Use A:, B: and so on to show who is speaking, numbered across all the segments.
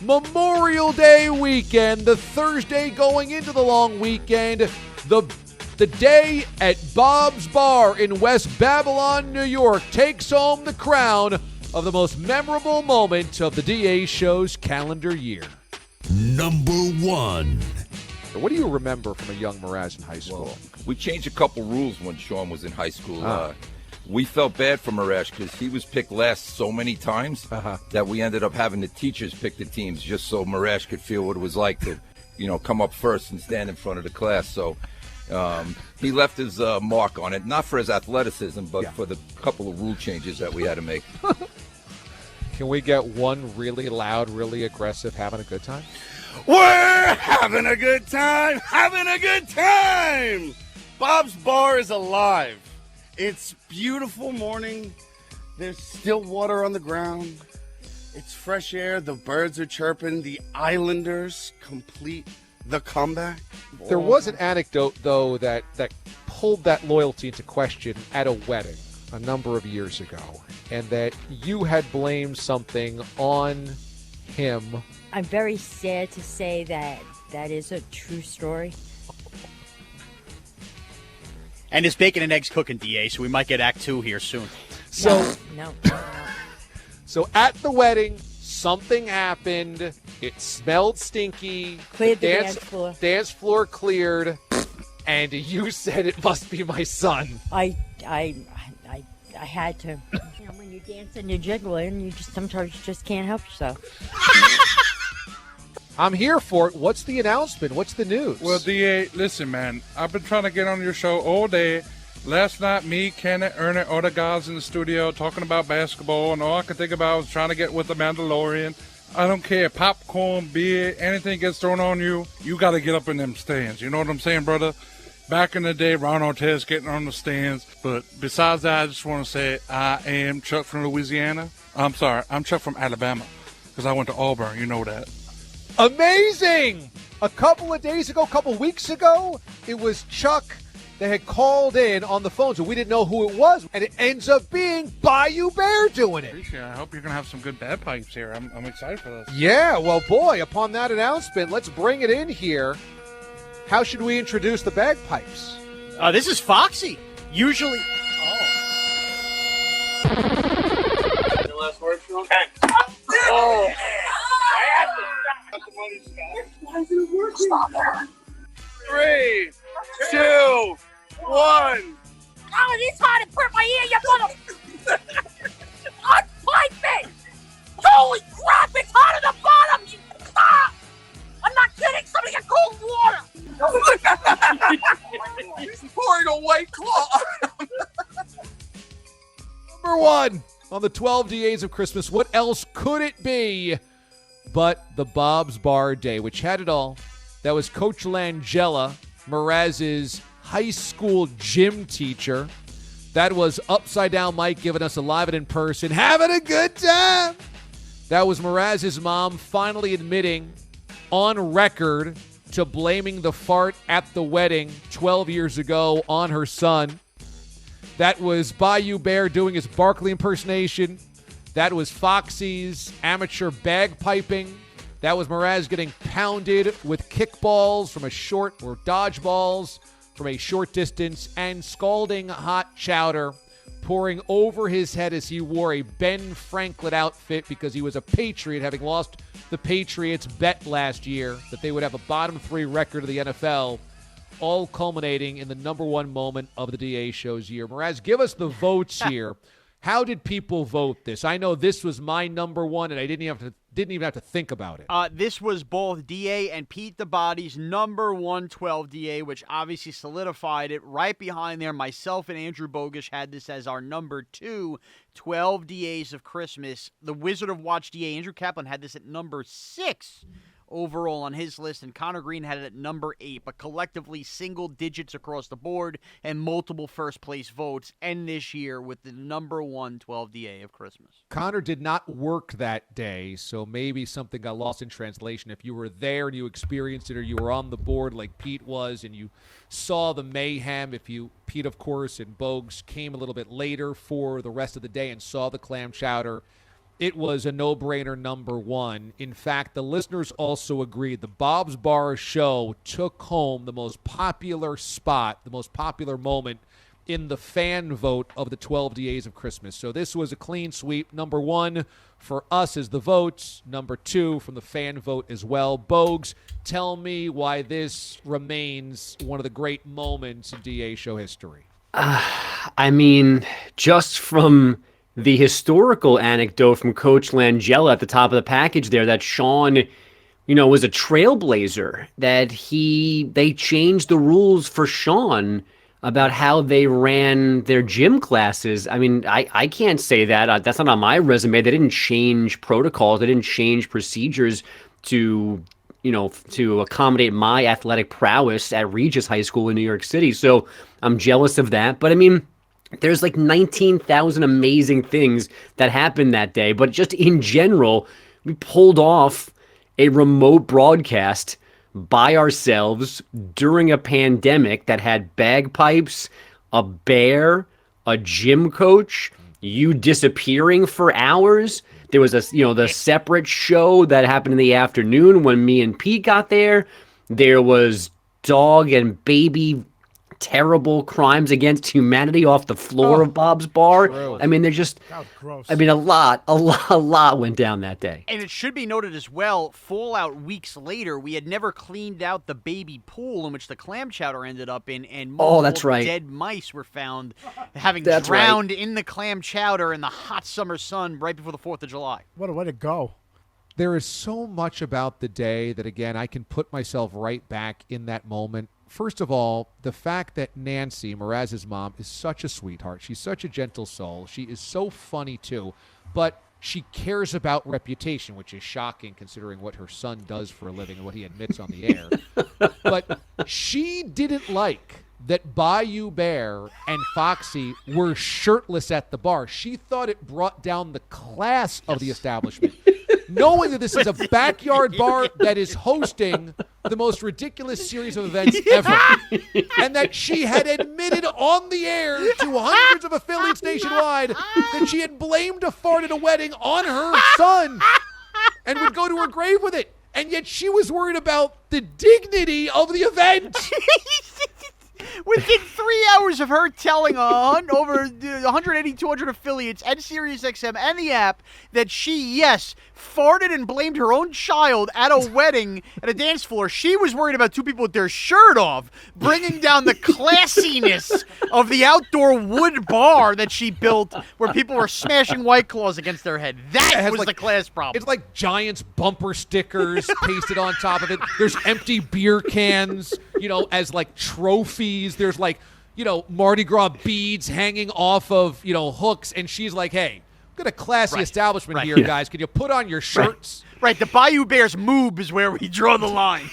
A: Memorial Day weekend, the Thursday going into the long weekend, the day at Bob's Bar in West Babylon, New York, takes home the crown of the most memorable moment of the DA show's calendar year.
B: Number 1.
A: What do you remember from a young Mraz in high school?
C: Well, we changed a couple rules when Sean was in high school. We felt bad for Mraz because he was picked last so many times that we ended up having the teachers pick the teams just so Mraz could feel what it was like to, come up first and stand in front of the class. So he left his mark on it, not for his athleticism, but for the couple of rule changes that we had to make.
A: Can we get one really loud, really aggressive, having a good time?
D: We're having a good time, Bob's Bar is alive. It's beautiful morning. There's still water on the ground. It's fresh air. The birds are chirping. The Islanders complete the comeback.
A: There was an anecdote, though, that pulled that loyalty into question at a wedding a number of years ago, and that you had blamed something on him.
E: I'm very sad to say that is a true story.
F: And it's bacon and eggs cooking, DA, so we might get Act 2 here soon.
A: So,
E: No.
A: So at the wedding, something happened. It smelled stinky.
E: Cleared the dance floor.
A: Dance floor cleared, and you said it must be my son.
E: I had to. When you're dancing, you're jiggling, you sometimes just can't help yourself.
A: I'm here for it. What's the announcement? What's the news?
G: Well, DA, listen, man. I've been trying to get on your show all day. Last night, me, Kenneth, Ernie, all the guys in the studio talking about basketball, and all I could think about was trying to get with the Mandalorian. I don't care. Popcorn, beer, anything gets thrown on you, you got to get up in them stands. You know what I'm saying, brother? Back in the day, Ron Artest getting on the stands. But besides that, I just want to say I am Chuck from Louisiana. I'm sorry, I'm Chuck from Alabama because I went to Auburn. You know that.
A: Amazing! A couple of weeks ago, it was Chuck that had called in on the phone, so we didn't know who it was, and it ends up being Bayou Bear doing it.
G: Appreciate it. I hope you're going to have some good bagpipes here. I'm excited for this.
A: Yeah, well, boy, upon that announcement, let's bring it in here. How should we introduce the bagpipes?
F: This is Foxy. Usually...
D: Your last word, Sean? Oh. Stop there. 3, 2, 1.
E: Oh, it is hard to put my ear, you mother... Unpipe me! Holy crap, it's hot at the bottom! You stop! I'm not kidding, somebody get cold water!
D: He's pouring a White Claw.
A: Number 1 on the 12 DAs of Christmas. What else could it be but the Bob's Bar Day, which had it all? That was Coach Langella, Mraz's high school gym teacher. That was Upside Down Mike giving us a live and in person, having a good time. That was Mraz's mom finally admitting on record to blaming the fart at the wedding 12 years ago on her son. That was Bayou Bear doing his Barkley impersonation. That was Foxy's amateur bagpiping. That was Mraz getting pounded with kickballs from a short, or dodgeballs from a short distance, and scalding hot chowder pouring over his head as he wore a Ben Franklin outfit because he was a Patriot, having lost the Patriots' bet last year that they would have a bottom 3 record of the NFL, all culminating in the number 1 moment of the DA show's year. Mraz, give us the votes here. How did people vote this? I know this was my number 1, and I didn't even have to think about it.
F: This was both DA and Pete the Body's number 112 DA, which obviously solidified it. Right behind there, myself and Andrew Bogish had this as our number 2, 12 DAs of Christmas. The Wizard of Watch DA, Andrew Kaplan, had this at number 6 overall on his list, and Connor Green had it at number 8, but collectively single digits across the board and multiple first-place votes end this year with the number 112 DA of Christmas.
A: Connor did not work that day, so maybe something got lost in translation. If you were there and you experienced it, or you were on the board like Pete was and you saw the mayhem, Pete, of course, and Bogues came a little bit later for the rest of the day and saw the clam chowder, it was a no-brainer number one. In fact, the listeners also agreed. The Bob's Bar show took home the most popular spot, the most popular moment in the fan vote of the 12 Days of Christmas. So this was a clean sweep. Number one for us is the votes. Number two from the fan vote as well. Bogues, tell me why this remains one of the great moments in DA show history.
H: I mean, just from the historical anecdote from Coach Langella at the top of the package there, that Sean, was a trailblazer, that they changed the rules for Sean about how they ran their gym classes. I mean, I can't say that. That's not on my resume. They didn't change protocols. They didn't change procedures to accommodate my athletic prowess at Regis High School in New York City. So I'm jealous of that. But I mean, there's like 19,000 amazing things that happened that day. But just in general, we pulled off a remote broadcast by ourselves during a pandemic that had bagpipes, a bear, a gym coach, you disappearing for hours. There was the separate show that happened in the afternoon when me and Pete got there. There was dog and baby terrible crimes against humanity off the floor of Bob's Bar. Gross. I mean, they're just, gross. I mean, a lot went down that day.
F: And it should be noted as well, fallout weeks later, we had never cleaned out the baby pool in which the clam chowder ended up in, and multiple dead mice were found having drowned in the clam chowder in the hot summer sun right before the 4th of July.
I: What a way to go.
A: There is so much about the day that, again, I can put myself right back in that moment. First of all, the fact that Nancy, Mraz's mom, is such a sweetheart. She's such a gentle soul. She is so funny, too. But she cares about reputation, which is shocking considering what her son does for a living and what he admits on the air. But she didn't like that Bayou Bear and Foxy were shirtless at the bar. She thought it brought down the class of the establishment. Knowing that this is a backyard bar that is hosting the most ridiculous series of events ever, and that she had admitted on the air to hundreds of affiliates nationwide that she had blamed a fart at a wedding on her son and would go to her grave with it. And yet she was worried about the dignity of the event.
F: Within 3 hours of her telling over 180, 200 affiliates and SiriusXM and the app that she, yes, farted and blamed her own child at a wedding at a dance floor, she was worried about two people with their shirt off, bringing down the classiness of the outdoor wood bar that she built where people were smashing White Claws against their head. That was the class problem.
A: It's like Giants bumper stickers pasted on top of it. There's empty beer cans, as like trophies. There's like, Mardi Gras beads hanging off of, hooks. And she's like, hey, we've got a classy establishment here, guys. Can you put on your shirts?
F: Right. The Bayou Bears moob is where we draw the line.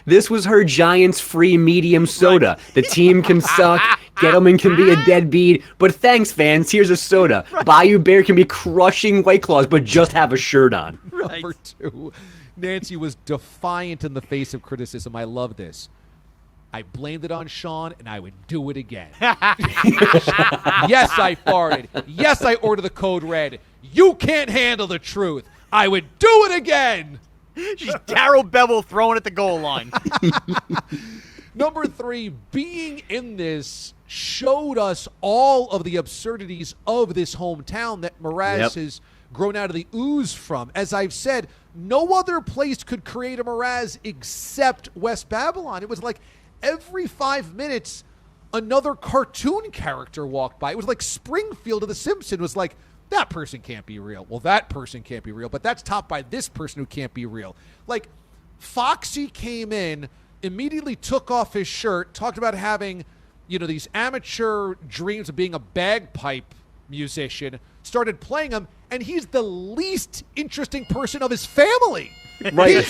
H: This was her Giants free medium soda. Right. The team can suck. Gettleman can be a deadbeat. But thanks, fans. Here's a soda. Right. Bayou Bear can be crushing White Claws, but just have a shirt on.
A: Right. Number two, Nancy was defiant in the face of criticism. I love this. I blamed it on Sean, and I would do it again. Yes, I farted. Yes, I ordered the code red. You can't handle the truth. I would do it again.
F: She's Darryl Bevel throwing at the goal line.
A: Number three, being in this showed us all of the absurdities of this hometown that Mraz has grown out of the ooze from. As I've said, no other place could create a Mraz except West Babylon. It was like every 5 minutes, another cartoon character walked by. It was like Springfield of The Simpsons was like, that person can't be real. Well, that person can't be real, but that's topped by this person who can't be real. Like, Foxy came in, immediately took off his shirt, talked about having, these amateur dreams of being a bagpipe musician, started playing them, and he's the least interesting person of his family. Right.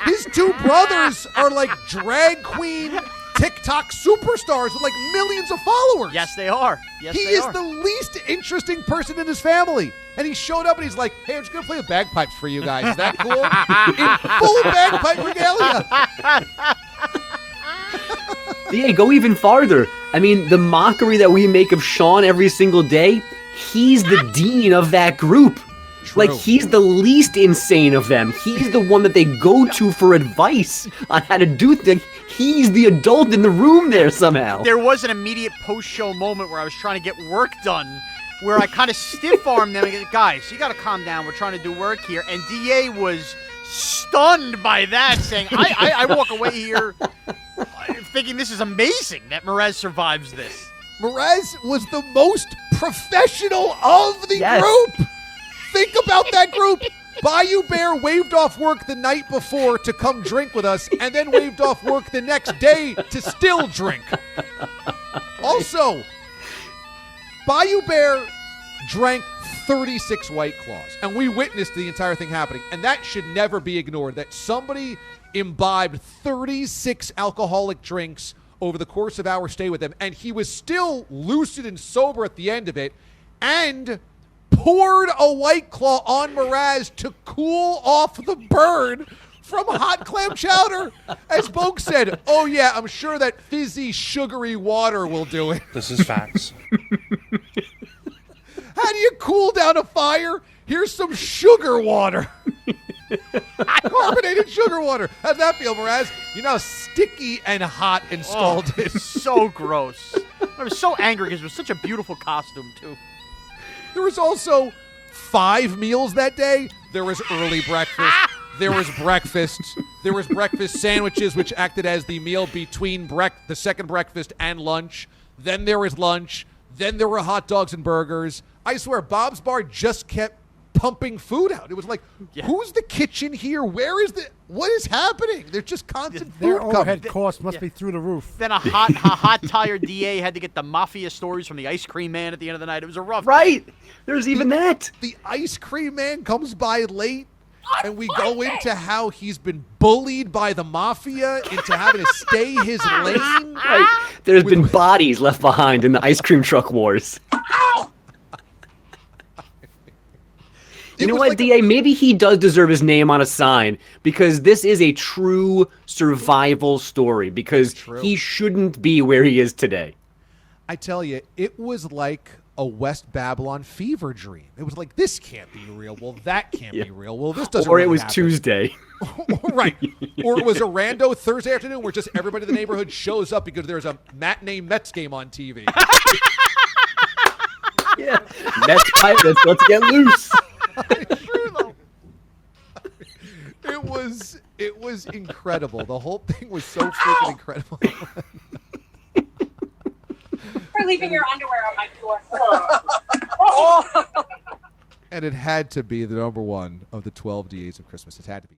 A: His two brothers are like drag queen TikTok superstars with like millions of followers.
F: Yes, they are.
A: He is the least interesting person in his family. And he showed up and he's like, hey, I'm just going to play the bagpipes for you guys. Is that cool? In full bagpipe regalia.
H: Yeah, go even farther. I mean, the mockery that we make of Sean every single day, he's the dean of that group. Like, he's the least insane of them. He's the one that they go to for advice on how to do things. He's the adult in the room there somehow.
F: There was an immediate post-show moment where I was trying to get work done, where I kind of stiff-armed them and go, guys, you got to calm down. We're trying to do work here. And DA was stunned by that, saying, I walk away here thinking this is amazing that Mraz survives this.
A: Mraz was the most professional of the group. Think about that group. Bayou Bear waved off work the night before to come drink with us, and then waved off work the next day to still drink. Also, Bayou Bear drank 36 White Claws, and we witnessed the entire thing happening, and that should never be ignored, that somebody imbibed 36 alcoholic drinks over the course of our stay with them, and he was still lucid and sober at the end of it, and poured a White Claw on Mraz to cool off the burn from hot clam chowder. As Bogue said, oh yeah, I'm sure that fizzy, sugary water will do it.
G: This is facts.
A: How do you cool down a fire? Here's some sugar water. Carbonated sugar water. How'd that feel, Mraz? You know, sticky and hot and scalded.
F: So gross. I was so angry because it was such a beautiful costume, too.
A: There was also 5 meals that day. There was early breakfast. There was breakfast. There was breakfast sandwiches, which acted as the meal between the second breakfast and lunch. Then there was lunch. Then there were hot dogs and burgers. I swear, Bob's Bar just kept pumping food out. It was like, who's the kitchen here? What is happening? There's just constant food
I: Their
A: coming.
I: overhead costs must be through the roof.
F: Then a hot tired DA had to get the mafia stories from the ice cream man at the end of the night. It was a rough
H: Right. There's even that.
A: The ice cream man comes by late, and we go into how he's been bullied by the mafia into having to stay his lane.
H: Right. There's been bodies left behind in the ice cream truck wars. You know what, DA? Maybe he does deserve his name on a sign, because this is a true survival story, because he shouldn't be where he is today.
A: I tell you, it was like a West Babylon fever dream. It was like, this can't be real. Well, that can't be real. Well, this doesn't
H: Or
A: really
H: it was
A: happen.
H: Tuesday.
A: Right. Or it was a rando Thursday afternoon where just everybody in the neighborhood shows up because there's a matinee Mets game on TV.
H: Yeah. Mets Pirates, let's get loose.
A: True, though. It was incredible. The whole thing was so freaking incredible.
E: For leaving your underwear on my floor.
A: And it had to be the number one of the 12 DAs of Christmas. It had to be.